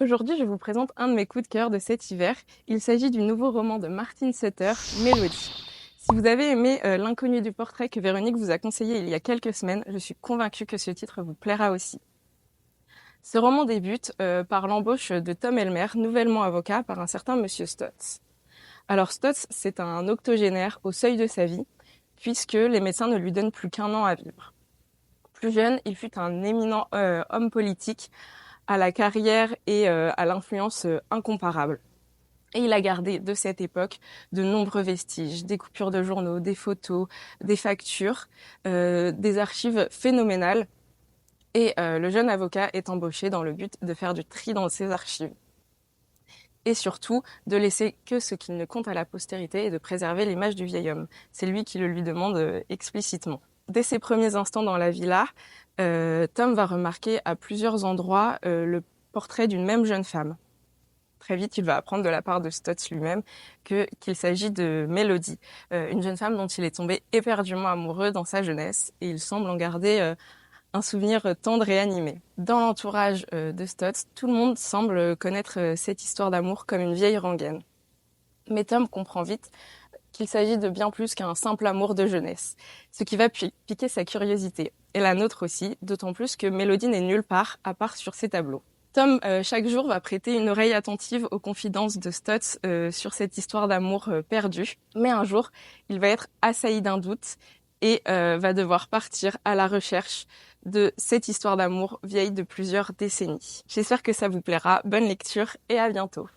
Aujourd'hui, je vous présente un de mes coups de cœur de cet hiver. Il s'agit du nouveau roman de Martin Sutter, Mélodie. Si vous avez aimé L'inconnu du portrait que Véronique vous a conseillé il y a quelques semaines, je suis convaincue que ce titre vous plaira aussi. Ce roman débute par l'embauche de Tom Elmer, nouvellement avocat, par un certain Monsieur Stotz. Alors Stotz, c'est un octogénaire au seuil de sa vie, puisque les médecins ne lui donnent plus qu'1 an à vivre. Plus jeune, il fut un éminent homme politique à la carrière et à l'influence incomparable. Et il a gardé de cette époque de nombreux vestiges, des coupures de journaux, des photos, des factures, des archives phénoménales. Et le jeune avocat est embauché dans le but de faire du tri dans ces archives. Et surtout, de laisser que ce qu'il ne compte à la postérité et de préserver l'image du vieil homme. C'est lui qui le lui demande explicitement. Dès ses premiers instants dans la villa, Tom va remarquer à plusieurs endroits le portrait d'une même jeune femme. Très vite, il va apprendre de la part de Stotz lui-même qu'il s'agit de Mélodie, une jeune femme dont il est tombé éperdument amoureux dans sa jeunesse, et il semble en garder un souvenir tendre et animé. Dans l'entourage de Stotz, tout le monde semble connaître cette histoire d'amour comme une vieille rengaine. Mais Tom comprend vite qu'il s'agit de bien plus qu'un simple amour de jeunesse, ce qui va piquer sa curiosité, et la nôtre aussi, d'autant plus que Mélodie n'est nulle part à part sur ses tableaux. Tom, chaque jour, va prêter une oreille attentive aux confidences de Stotz sur cette histoire d'amour perdue. Mais un jour, il va être assailli d'un doute et va devoir partir à la recherche de cette histoire d'amour vieille de plusieurs décennies. J'espère que ça vous plaira. Bonne lecture et à bientôt.